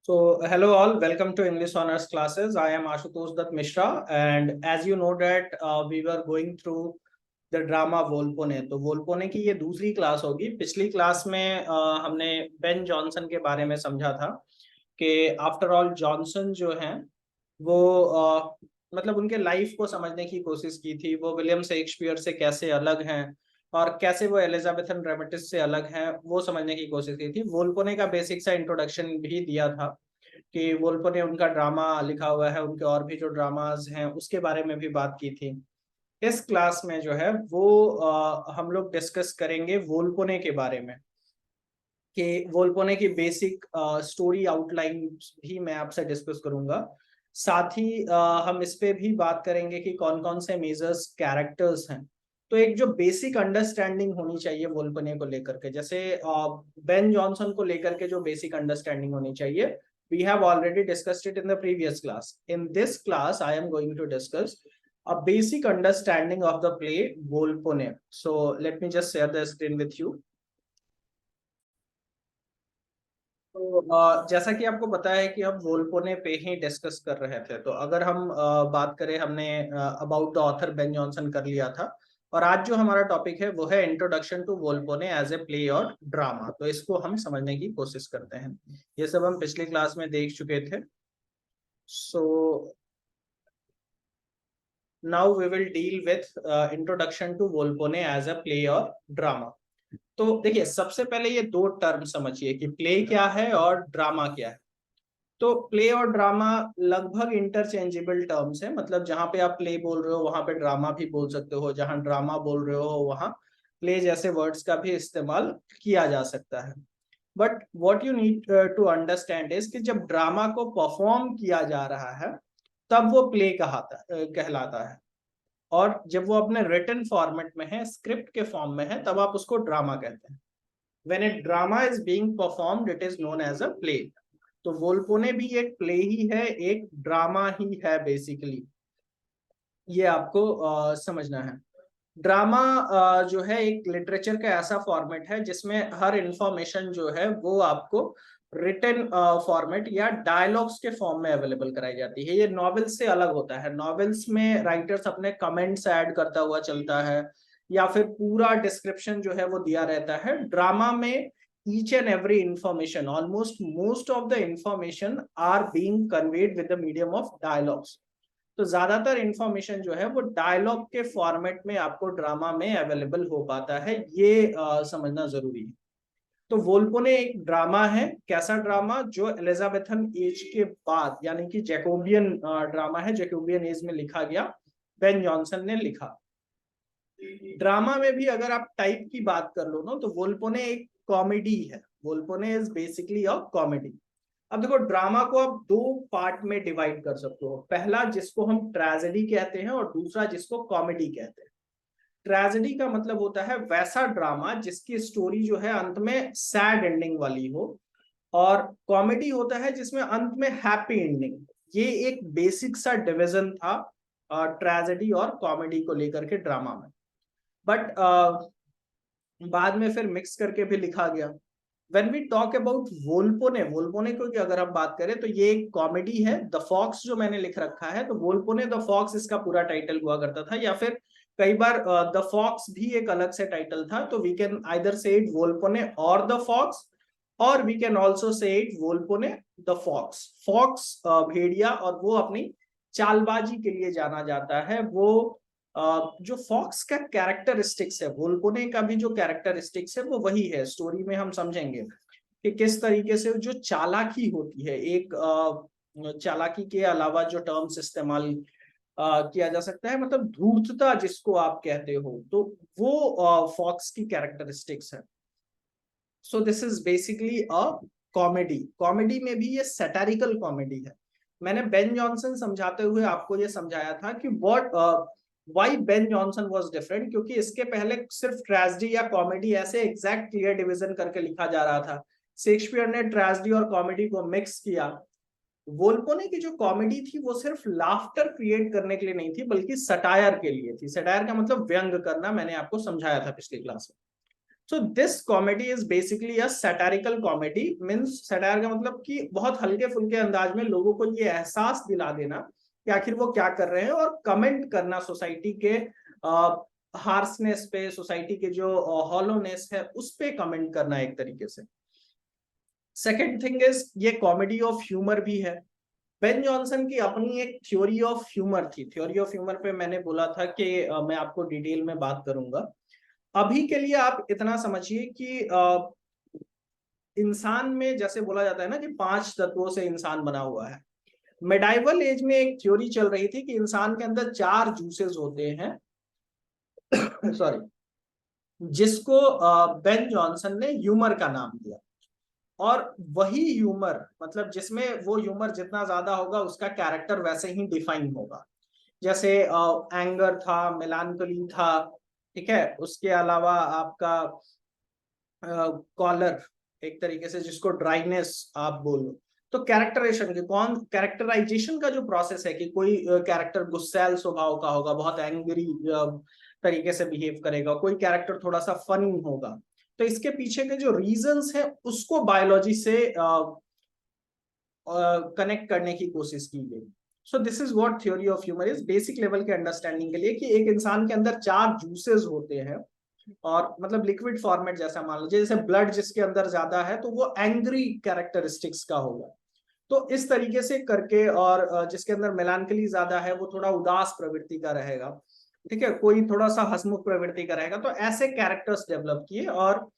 So, hello all, welcome to English Honors classes. I am Ashutosh Dutt Mishra, and as you know that we were going through the drama वोल्पोने। तो वोल्पोने की ये दूसरी class होगी। पिछली class में हमने Ben Jonson के बारे में समझा था कि आफ्टर ऑल जॉनसन जो हैं वो मतलब उनके लाइफ को समझने की कोशिश की थी। वो विलियम शेक्सपियर से कैसे अलग हैं और कैसे वो एलिजाबेथन ड्रामेटिस्ट से अलग हैं, वो समझने की कोशिश की थी। वोल्पोने का बेसिक सा इंट्रोडक्शन भी दिया था कि वोल्पोने उनका ड्रामा लिखा हुआ है, उनके और भी जो ड्रामाज हैं उसके बारे में भी बात की थी। इस क्लास में जो है वो हम लोग डिस्कस करेंगे वोल्पोने के बारे में कि वोल्पोने की बेसिक स्टोरी आउटलाइन भी मैं आपसे डिस्कस करूंगा। साथ ही हम इस पे भी बात करेंगे कि कौन कौन से मेजर्स कैरेक्टर्स हैं। तो एक जो बेसिक अंडरस्टैंडिंग होनी चाहिए वोल्पोने को लेकर के, जैसे बेन जॉनसन को लेकर के जो बेसिक अंडरस्टैंडिंग होनी चाहिए, we have already discussed it in the previous class. In this class I am going to discuss a basic understanding of the play Volpone. So let me just share the screen with you. तो जैसा कि आपको पता है कि हम वोल्पोने पे ही discuss कर रहे थे। तो अगर हम बात करें, हमने about the author Ben Jonson कर लिया था, और आज जो हमारा टॉपिक है वो है introduction to Volpone as a play और ड्रामा। तो इसको हम समझने की कोशिश करते हैं। ये सब हम पिछली क्लास में देख चुके थे। So now we will deal with introduction to Volpone as a play और ड्रामा। तो देखिए, सबसे पहले ये दो टर्म समझिए कि प्ले क्या है और ड्रामा क्या है। तो प्ले और ड्रामा लगभग इंटरचेंजेबल टर्म्स है। मतलब जहां पे आप प्ले बोल रहे हो वहां पे ड्रामा भी बोल सकते हो, जहां ड्रामा बोल रहे हो वहां प्ले जैसे वर्ड्स का भी इस्तेमाल किया जा सकता है। But what you need to understand is कि जब ड्रामा को परफॉर्म किया जा रहा है तब वो प्ले कहलाता है, और जब वो अपने रिटन फॉर्मेट में है, स्क्रिप्ट के फॉर्म में है, तब आप उसको ड्रामा कहते हैं। When a drama is being performed it is known as a play. तो वोल्पोने भी एक प्ले ही है, एक ड्रामा ही है बेसिकली। ये आपको समझना है। ड्रामा जो है एक लिटरेचर का ऐसा फॉर्मेट है जिसमें हर इंफॉर्मेशन जो है वो आपको रिटन फॉर्मेट या डायलॉग्स के फॉर्म में अवेलेबल कराई जाती है। ये नॉवेल्स से अलग होता है। नॉवेल्स में राइटर्स अपने कमेंट्स ऐड करता हुआ चलता है या फिर पूरा डिस्क्रिप्शन जो है वो दिया रहता है। ड्रामा में each and every information, almost most of the information are being conveyed with the medium of dialogues. तो ज्यादातर इंफॉर्मेशन जो है वो डायलॉग के फॉर्मेट में आपको ड्रामा में अवेलेबल हो पाता है। ये समझना जरूरी है। तो वोल्पोने एक ड्रामा है। कैसा ड्रामा? जो एलिजाबेथन एज के बाद, यानी कि जैकोबियन ड्रामा है, जैकोबियन एज में लिखा गया, बेन जॉनसन ने लिखा। ड्रामा में भी अगर आप टाइप की बात कर लो ना, तो वोल्पोने एक कॉमेडी है। वोल्पोने इज बेसिकली अ कॉमेडी। अब देखो, ड्रामा को आप दो पार्ट में डिवाइड कर सकते हो। पहला जिसको हम ट्रेजेडी कहते हैं और दूसरा जिसको कॉमेडी कहते हैं। ट्रेजेडी का मतलब होता है वैसा ड्रामा जिसकी स्टोरी जो है अंत में सैड एंडिंग वाली हो, और कॉमेडी होता है जिसमें अंत में हैप्पी एंडिंग। ये एक बेसिक सा डिवीजन था ट्रेजेडी और कॉमेडी को लेकर के ड्रामा में। बट बाद में फिर मिक्स करके भी लिखा गया। When we talk about वोल्पोने, वोल्पोने को अगर हम बात करें तो ये एक कॉमेडी है। द फॉक्स जो मैंने लिख रखा है, तो वोल्पोने द फॉक्स इसका पूरा टाइटल हुआ करता था, या फिर कई बार द फॉक्स भी एक अलग से टाइटल था। तो we can either say it Volpone और द फॉक्स, और we can also say it Volpone the fox. Fox भेड़िया, और वो अपनी चालबाजी के लिए जाना जाता है। वो जो फॉक्स का कैरेक्टरिस्टिक्स है, वोल्पोने का भी जो कैरेक्टरिस्टिक्स है वो वही है। स्टोरी में हम समझेंगे कि किस तरीके से जो चालाकी होती है, एक चालाकी के अलावा जो टर्म्स इस्तेमाल किया जा सकता है, मतलब धूर्तता जिसको आप कहते हो, तो वो फॉक्स की कैरेक्टरिस्टिक्स है। So this is basically a comedy. Comedy में भी ये सैटारिकल कॉमेडी है। मैंने बेन जॉनसन समझाते हुए आपको ये समझाया था कि what why Ben Jonson was different, क्योंकि इसके पहले सिर्फ ट्रेजेडी या कॉमेडी ऐसे एग्जैक्ट क्लियर डिवीजन करके लिखा जा रहा था। शेक्सपियर ने ट्रेजेडी और कॉमेडी को मिक्स किया। वोल्पोने की जो कॉमेडी थी वो सिर्फ लाफ्टर क्रिएट करने के लिए नहीं थी, बल्कि सटायर के लिए थी। सटायर का मतलब व्यंग करना, मैंने आपको समझाया था पिछली क्लास में। So this comedy is basically a satirical comedy, means satire का मतलब कि बहुत हल्के फुल्के अंदाज में लोगों को ये एहसास दिला देना कि आखिर वो क्या कर रहे हैं, और कमेंट करना सोसाइटी के हार्सनेस पे, सोसाइटी के जो हॉलोनेस है उस पे कमेंट करना एक तरीके से। सेकेंड थिंग इज ये कॉमेडी ऑफ ह्यूमर भी है। बेन जॉनसन की अपनी एक थ्योरी ऑफ ह्यूमर थी। थ्योरी ऑफ ह्यूमर पे मैंने बोला था कि मैं आपको डिटेल में बात करूंगा। अभी के लिए आप इतना समझिए कि इंसान में जैसे बोला जाता है ना कि 5 तत्वों से इंसान बना हुआ है। मेडाइवल एज में एक थ्योरी चल रही थी कि इंसान के अंदर 4 जूसेस होते हैं सॉरी, जिसको बेन जॉनसन ने ह्यूमर का नाम दिया। और वही ह्यूमर, मतलब जिसमें वो ह्यूमर जितना ज्यादा होगा उसका कैरेक्टर वैसे ही डिफाइन होगा। जैसे एंगर था, मेलानकोली था, ठीक है, उसके अलावा आपका कॉलर, एक तरीके से जिसको ड्राइनेस आप बोलो। तो कैरेक्टराइजेशन के कौन कैरेक्टराइजेशन का जो प्रोसेस है कि कोई कैरेक्टर गुस्सैल स्वभाव का होगा, बहुत एंग्री तरीके से बिहेव करेगा, कोई कैरेक्टर थोड़ा सा फनी होगा। तो इसके पीछे के जो रीजंस है उसको बायोलॉजी से कनेक्ट करने की कोशिश की गई। So this is what theory of humour is, basic level के अंडरस्टैंडिंग के लिए कि एक इंसान के अंदर 4 जूसेस होते हैं, और मतलब लिक्विड फॉर्मेट जैसा मान लीजिए, जैसे ब्लड जिसके अंदर ज्यादा है तो वो एंग्री कैरेक्टरिस्टिक्स का होगा, तो इस तरीके से करके। और जिसके अंदर मेलानकली ज्यादा है वो थोड़ा उदास प्रवृत्ति का रहेगा, ठीक है, कोई थोड़ा सा हंसमुख प्रवृत्ति का रहेगा। तो ऐसे कैरेक्टर्स डेवलप किए, और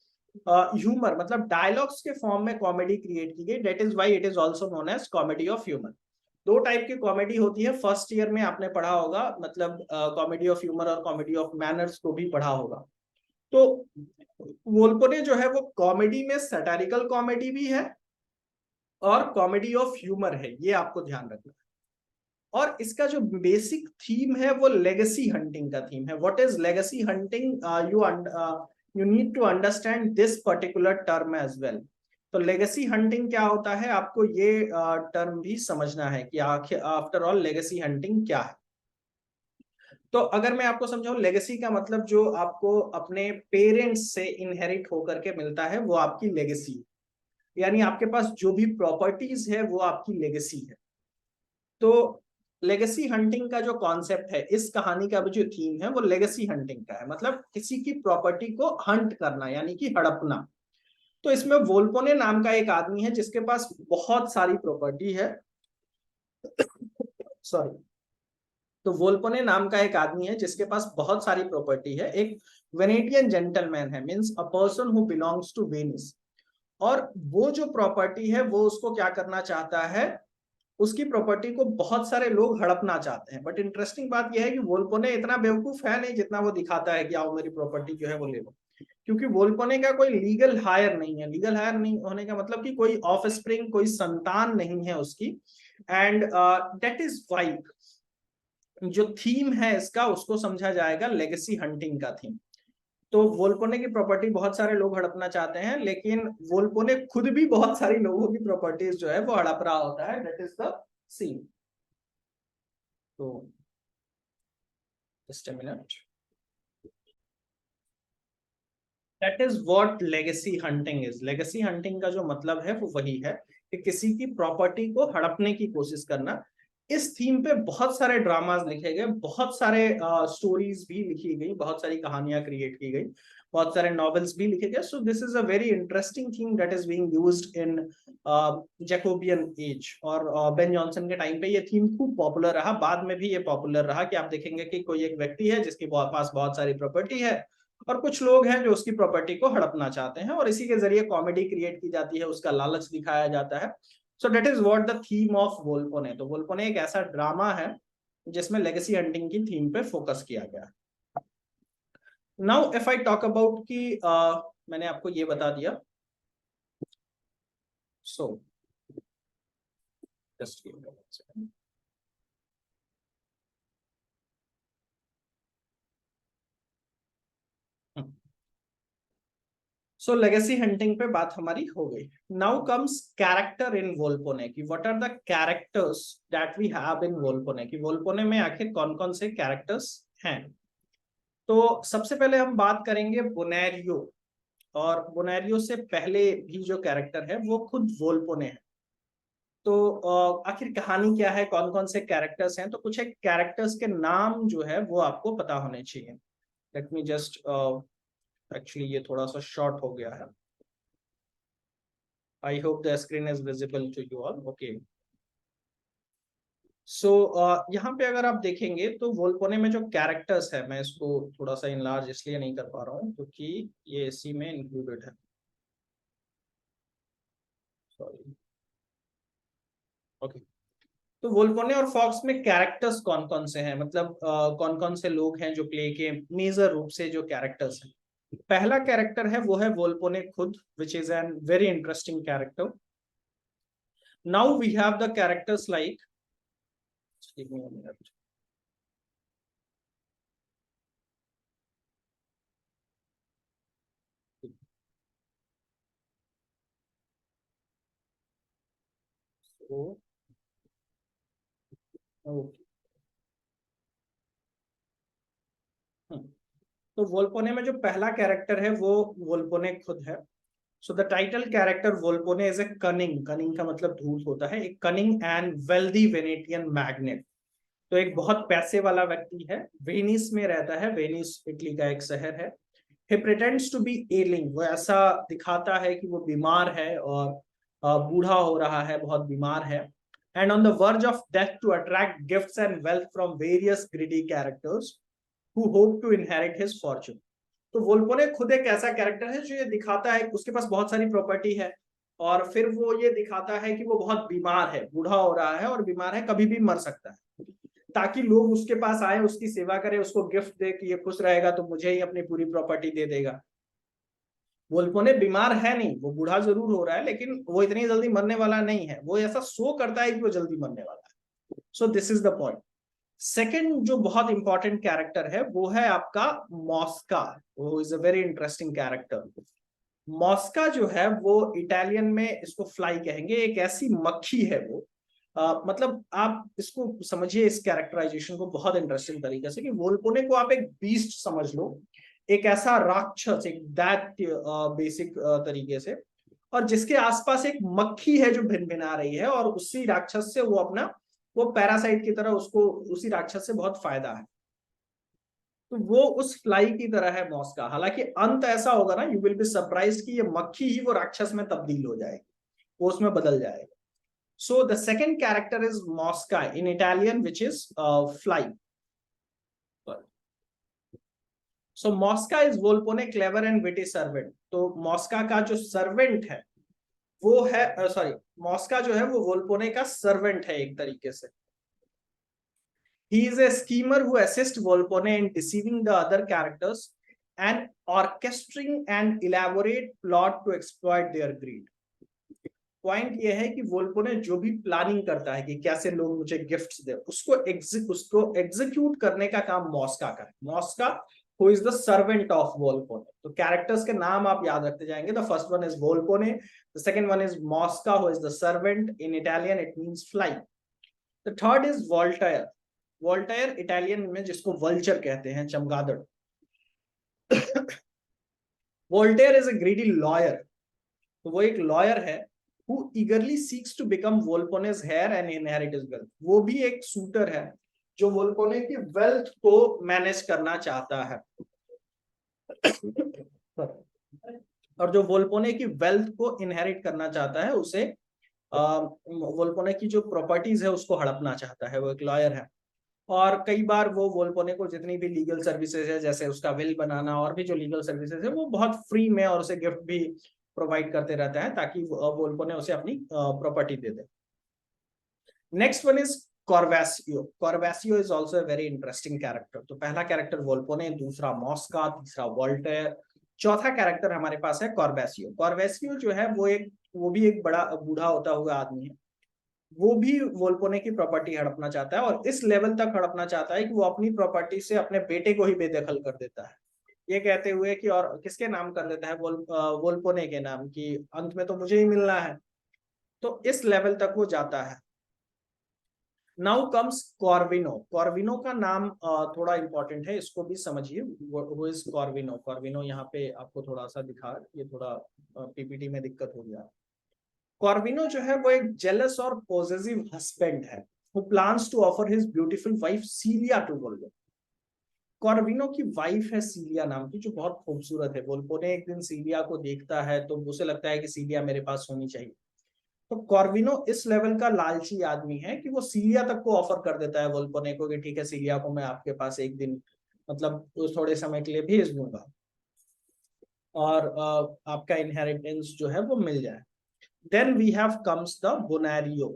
ह्यूमर मतलब डायलॉग्स के फॉर्म में कॉमेडी क्रिएट की गई। That is why it is also known as comedy of humour. 2 type की कॉमेडी होती है, फर्स्ट ईयर में आपने पढ़ा होगा, मतलब कॉमेडी ऑफ ह्यूमर और कॉमेडी ऑफ मैनर्स को भी पढ़ा होगा। तो वोल्पोने जो है वो कॉमेडी में सैटारिकल कॉमेडी भी है और कॉमेडी ऑफ ह्यूमर है, ये आपको ध्यान रखना है। और इसका जो बेसिक थीम है वो लेगेसी हंटिंग का थीम है। What is legacy hunting? You need to understand this particular term as well. तो लेगेसी हंटिंग क्या होता है, आपको ये टर्म भी समझना है कि आखिर आफ्टर ऑल लेगेसी हंटिंग क्या है। तो अगर मैं आपको समझाऊं, लेगेसी का मतलब जो आपको अपने पेरेंट्स से इनहेरिट होकर के मिलता है वो आपकी लेगेसी, यानी आपके पास जो भी प्रॉपर्टीज है वो आपकी लेगेसी है। तो लेगेसी हंटिंग का जो कॉन्सेप्ट है, इस कहानी का जो थीम है वो लेगेसी हंटिंग का है, मतलब किसी की प्रॉपर्टी को हंट करना यानी कि हड़पना। तो इसमें वोल्पोने नाम का एक आदमी है जिसके पास बहुत सारी प्रॉपर्टी है सॉरी। तो वोल्पोने नाम का एक आदमी है जिसके पास बहुत सारी प्रॉपर्टी है, एक वेनेटियन जेंटलमैन है, means a person who belongs to Venice. और वो जो प्रॉपर्टी है वो उसको क्या करना चाहता है, उसकी प्रॉपर्टी को बहुत सारे लोग हड़पना चाहते हैं। बट इंटरेस्टिंग बात यह है कि वोल्पोने इतना बेवकूफ है नहीं जितना वो दिखाता है कि आओ मेरी प्रॉपर्टी जो है वो ले लो, क्योंकि वोल्पोने का कोई लीगल हायर नहीं है। लीगल हायर नहीं होने का मतलब कि कोई ऑफ स्प्रिंग, कोई संतान नहीं है उसकी। एंड दैट इज वाई जो थीम है इसका उसको समझा जाएगा लेगेसी हंटिंग का थीम। तो वोल्पोने की प्रॉपर्टी बहुत सारे लोग हड़पना चाहते हैं, लेकिन वोल्पोने खुद भी बहुत सारी लोगों की प्रॉपर्टीज जो है वो हड़प रहा होता है। That is the scene. तो just a minute. That is what legacy hunting is. Legacy hunting का जो मतलब है वो वही है कि किसी की प्रॉपर्टी को हड़पने की कोशिश करना। इस थीम पे बहुत सारे ड्रामास लिखे गए, बहुत सारे स्टोरीज भी लिखी गई, बहुत सारी कहानियां क्रिएट की गई, बहुत सारे नॉवेल्स भी लिखे गए। So this is a very interesting theme that is being used in Jacobian as. और बेन जॉनसन के टाइम पे ये थीम खूब पॉपुलर रहा, बाद में भी ये पॉपुलर रहा कि आप देखेंगे कि कोई एक व्यक्ति है जिसके पास बहुत सारी प्रॉपर्टी है, और कुछ लोग हैं जो उसकी प्रॉपर्टी को हड़पना चाहते हैं, और इसी के जरिए कॉमेडी क्रिएट की जाती है, उसका लालच दिखाया जाता है। So that is what the theme of Volpone. तो वोल्पोने एक ऐसा ड्रामा है जिसमें लेगेसी हंटिंग की थीम पे फोकस किया गया। Now if I talk about कि मैंने आपको ये बता दिया। So just so legacy hunting पे बात हमारी हो गई। Now comes character in Volpone की what are the characters that we have in Volpone की वोल्पोने में आखिर कौन कौन से कैरेक्टर्स हैं। तो सबसे पहले हम बात करेंगे बोनेरियो। और बोनारियो से पहले भी जो कैरेक्टर है वो खुद वोल्पोने है। तो आखिर कहानी क्या है, कौन कौन से कैरेक्टर्स हैं, तो कुछ एक कैरेक्टर्स के नाम जो है वो आपको पता होने चाहिए। लेट मी जस्ट, एक्चुअली ये थोड़ा सा शॉर्ट हो गया है। I hope the screen is visible to you all. Okay, so यहाँ पे अगर आप देखेंगे तो वोल्पोने में जो कैरेक्टर्स है, मैं इसको थोड़ा सा इनलार्ज इसलिए नहीं कर पा रहा हूँ क्योंकि ये इसी में इंक्लूडेड है, सॉरी। ओके, तो वोल्पोने और फॉक्स में कैरेक्टर्स कौन कौन से हैं, मतलब कौन कौन से लोग हैं जो प्ले के मेजर रूप से जो कैरेक्टर्स हैं। पहला कैरेक्टर है वो है वोल्पोने खुद, which is an very interesting character. Now we have the characters like, give me a minute. So, okay. तो वोल्पोने में जो पहला कैरेक्टर है वो वोल्पोने खुद है। So the title character Volpone is a cunning, cunning का मतलब धूर्त होता है, एक cunning and wealthy Venetian magnate. तो एक बहुत पैसे वाला व्यक्ति है, वेनिस में रहता है, वेनिस इटली का एक शहर है। he pretends to be ailing, वो ऐसा दिखाता है कि वो बीमार है और बूढ़ा हो रहा है, बहुत बीमार है। and on the verge of death to attract gifts and wealth from various greedy characters who hope to inherit his fortune। तो वोल्पोने खुद एक ऐसा कैरेक्टर है जो ये दिखाता है कि उसके पास बहुत सारी प्रॉपर्टी है, और फिर वो ये दिखाता है कि वो बहुत बीमार है, बूढ़ा हो रहा है और बीमार है, कभी भी मर सकता है, ताकि लोग उसके पास आए, उसकी सेवा करें, उसको गिफ्ट दे कि ये खुश रहेगा तो मुझे ही अपनी पूरी प्रॉपर्टी दे देगा। वोल्पोने बीमार है नहीं, वो बूढ़ा जरूर हो रहा है लेकिन वो इतनी जल्दी मरने वाला नहीं है, वो ऐसा शो करता है कि वो जल्दी मरने वाला है। So this is the point. Second जो बहुत इंपॉर्टेंट कैरेक्टर है वो है आपका मॉस्का, वो is a very interesting character. Mosca जो है वो इटालियन में इसको फ्लाई कहेंगे, एक ऐसी मक्खी है वो। मतलब आप इसको समझिए, इस कैरेक्टराइजेशन को बहुत इंटरेस्टिंग तरीके से, कि वोल्पोने को आप एक बीस्ट समझ लो, एक ऐसा राक्षस, एक दैट बेसिक तरीके से, और जिसके आसपास एक मक्खी है जो भिनभिना रही है, और उसी राक्षस से वो अपना, वो पैरासाइट की तरह, उसको उसी राक्षस से बहुत फायदा है। तो वो उस फ्लाई की तरह है मॉस्का। हालांकि अंत ऐसा होगा ना, यू विल बी सरप्राइज कि ये मक्खी ही वो राक्षस में तब्दील हो जाएगी, वो उसमें बदल जाएगा। So the second character is Mosca in Italian, which is fly. So Mosca is Volpone clever and witty servant. तो Mosca का जो servant है वो है, सॉरी, Mosca जो है वो Volpone का servant है एक तरीके से। He is a schemer who assists Volpone in deceiving the other characters and orchestrating an elaborate plot to exploit their greed. Point ये है कि वोल्पोने जो भी प्लानिंग करता है कि कैसे लोग मुझे गिफ्ट्स दे, उसको एग्जीक्यूट करने का काम मॉस्का का है। Mosca who is the servant of Volpone. तो कैरेक्टर्स के नाम आप याद रखते जाएंगे। The first one is Volpone, the second one is Mosca who is the servant, in Italian it means fly. The third is Voltore. Voltore Italian में जिसको vulture कहते हैं, चमगादड़। Voltore is a greedy lawyer. तो वो एक lawyer है who eagerly seeks to become Volpone's heir and inherit his wealth। वो भी एक सूटर है जो वोल्पोने की वेल्थ को मैनेज करना चाहता है। और जो वोल्पोने की वेल्थ को इनहेरिट करना चाहता है, उसे वोल्पोने की जो प्रॉपर्टीज है उसको हड़पना चाहता है। वो एक लॉयर है, और कई बार वो वोल्पोने को जितनी भी लीगल सर्विसेज है, जैसे उसका विल बनाना और भी जो लीगल सर्विसेज है, वो बहुत फ्री में, और उसे गिफ्ट भी प्रोवाइड करते रहता है ताकि वोल्पोने उसे अपनी प्रॉपर्टी दे दे। Next one is Corbaccio. Corbaccio is also a very interesting character. तो पहला कैरेक्टर वोल्पोने, दूसरा मॉस्का, तीसरा वोल्टेयर, चौथा कैरेक्टर हमारे पास है कॉर्वेसियो। कॉर्वेसियो जो है वो भी एक बड़ा बूढ़ा होता हुआ आदमी है। वो भी वोल्पोने की प्रॉपर्टी हड़पना चाहता है, और इस लेवल तक हड़पना चाहता है कि वो अपनी प्रॉपर्टी से अपने बेटे को ही बेदखल कर देता है, ये कहते हुए कि और किसके नाम कर देता है, वोल्पोने के नाम, कि अंत में तो मुझे ही मिलना है। तो इस लेवल तक वो जाता है। Now comes कॉर्विनो। कॉर्विनो का नाम थोड़ा इंपॉर्टेंट है, इसको भी समझिए। वो इज कॉर्विनो। कॉर्विनो यहाँ पे आपको थोड़ा सा दिखा, ये थोड़ा पीपीटी में दिक्कत हो गया। कॉर्विनो जो है वो एक जेलस और पॉसेसिव हस्बैंड है who plans to offer his beautiful wife Celia to Volpo। कॉर्विनो की वाइफ है सीलिया नाम की, जो बहुत खूबसूरत है। वोल्पो ने एक दिन सीलिया को देखता है तो उसे लगता है कि सीलिया मेरे पास होनी चाहिए। तो कॉर्विनो इस लेवल का लालची आदमी है कि वो सीलिया तक को ऑफर कर देता है वोल्पोने को कि ठीक है सीलिया को मैं आपके पास एक दिन, मतलब थोड़े समय के लिए भेज दूंगा और आपका इनहेरिटेंस जो है वो मिल जाए। Then we have comes the Bonario.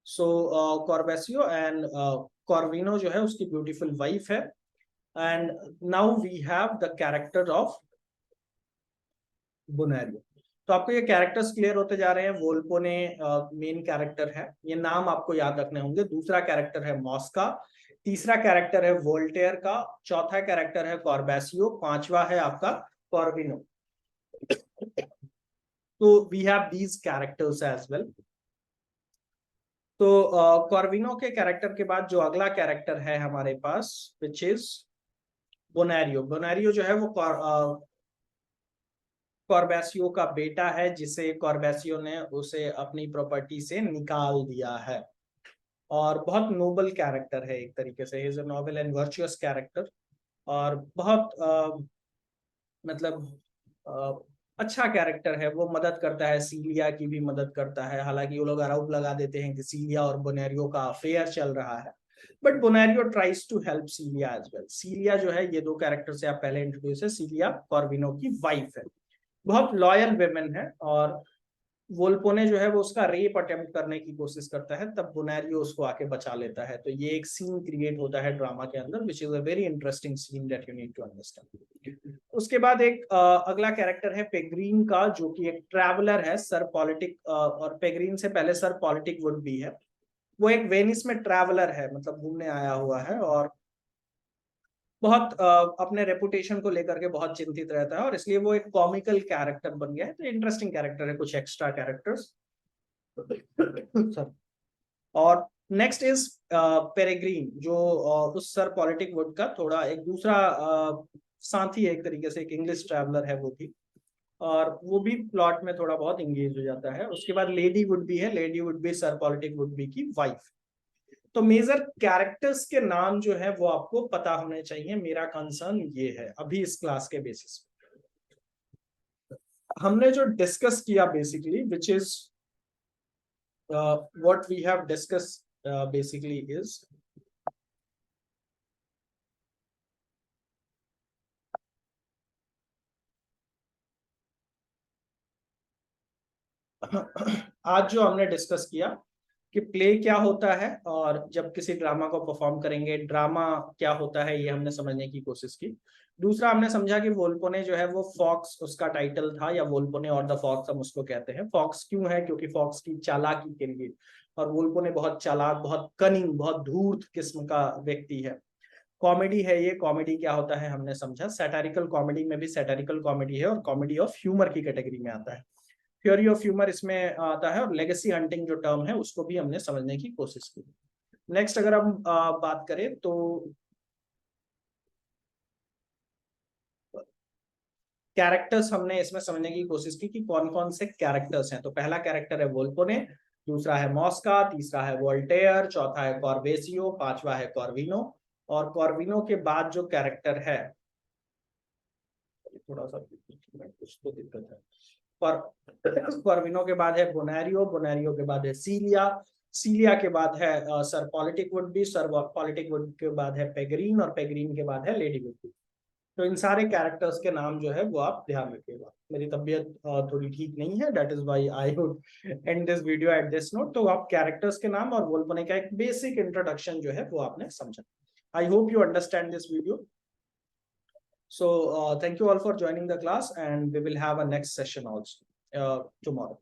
So Corbaccio and Corvino जो है उसकी ब्यूटीफुल वाइफ है। And now we have the character of Bonario. तो आपको ये कैरेक्टर्स क्लियर होते जा रहे हैं। वोल्पो ने मेन कैरेक्टर है, ये नाम आपको याद रखने होंगे। दूसरा कैरेक्टर है मॉस्का, तीसरा कैरेक्टर है वोल्टेयर का, चौथा कैरेक्टर है कॉर्बेसियो, पांचवा है आपका कॉर्विनो। तो we have these characters as well. तो कॉर्विनो के कैरेक्टर के बाद जो अगला कैरेक्टर है हमारे पास, विच इज बोनारियो। बोनारियो जो है वो कॉर्बेसियो का बेटा है, जिसे कॉर्बेसियो ने उसे अपनी प्रॉपर्टी से निकाल दिया है। और बहुत नोबल कैरेक्टर है एक तरीके से, is a noble and virtuous character. और बहुत मतलब अच्छा कैरेक्टर है। वो मदद करता है, सीलिया की भी मदद करता है। हालांकि वो लोग आरोप लगा देते हैं कि सीलिया और बोनेरियो का अफेयर चल रहा है, but Bonario tries to help Celia as well. Celia जो है, ये दो कैरेक्टर से आप पहले इंट्रोड्यूस है, सीलिया कॉर्विनो की वाइफ है, बहुत लॉयल वेमेन है। और वोल्पोने जो है वो उसका रेप अटेम्प्ट करने की कोशिश करता है, तब बोनारियो उसको आके बचा लेता है। तो ये एक सीन क्रिएट होता है ड्रामा के अंदर, which is a very interesting scene that you need to understand. उसके बाद एक अगला कैरेक्टर है पेग्रीन का, जो कि एक ट्रैवलर है, सर पॉलिटिक, और पेग्रीन से पहले सर पॉलिटिक वुड भी है। वो एक वेनिस में ट्रैवलर है, मतलब घूमने आया हुआ है, और बहुत अपने रेपुटेशन को लेकर के बहुत चिंतित रहता है, और इसलिए वो एक कॉमिकल कैरेक्टर बन गया है। तो इंटरेस्टिंग कैरेक्टर है, कुछ एक्स्ट्रा कैरेक्टर्स। और नेक्स्ट इज पेरेग्रीन, जो उस सर पॉलिटिक वुड का थोड़ा एक दूसरा साथी है, एक तरीके से एक इंग्लिश ट्रैवलर है वो भी। और वो भी प्लॉट में थोड़ा बहुत इंगेज हो जाता है। उसके बाद लेडी वुड भी है, लेडी वुड भी सर पॉलिटिक वुड भी की वाइफ। तो मेजर कैरेक्टर्स के नाम जो है वो आपको पता होने चाहिए। मेरा कंसर्न ये है अभी इस क्लास के बेसिस पे। हमने जो डिस्कस किया basically, which is what we have discuss basically is आज जो हमने डिस्कस किया कि प्ले क्या होता है, और जब किसी ड्रामा को परफॉर्म करेंगे ड्रामा क्या होता है, ये हमने समझने की कोशिश की। दूसरा हमने समझा कि वोल्पोने जो है वो फॉक्स उसका टाइटल था, या वोल्पोने और द फॉक्स हम उसको कहते हैं। फॉक्स क्यों है? क्योंकि फॉक्स की चालाकी के लिए। और वोल्पोने बहुत चालाक, बहुत कनिंग, बहुत धूर्त किस्म का व्यक्ति है। कॉमेडी है ये। कॉमेडी क्या होता है हमने समझा। सैटारिकल कॉमेडी में भी सैटारिकल कॉमेडी है, और कॉमेडी ऑफ ह्यूमर की कैटेगरी में आता है। थ्योरी ऑफ ह्यूमर इसमें आता है, और लेगेसी हंटिंग जो टर्म है उसको भी हमने समझने की कोशिश की। नेक्स्ट अगर हम बात करें तो कैरेक्टर्स हमने इसमें समझने की कोशिश की कि कौन कौन से कैरेक्टर्स हैं। तो पहला कैरेक्टर है वोल्पोने, दूसरा है मॉस्का, तीसरा है वोल्टेयर, चौथा है कॉर्बेसियो, पांचवा है कॉर्विनो। और कॉर्विनो के बाद जो कैरेक्टर है, थोड़ा सा कुछ तो दिक्कत है, पर कॉर्विनो के बाद है बोनारियो, बोनारियो के बाद है सीलिया, सीलिया के बाद है sir politic would be, sir politic would के बाद है पेग्रीन, और पेग्रीन के बाद है लेडी वुड बी। तो इन सारे कैरेक्टर्स के नाम जो है वो आप ध्यान रखिएगा। मेरी तबीयत थोड़ी ठीक नहीं है, that is why I would and this video at this note. तो आप कैरेक्टर्स के नाम और वोल्पोने का एक बेसिक इंट्रोडक्शन जो है वो आपने समझा। I hope you understand this video. So thank you all for joining the class, and we will have a next session also tomorrow.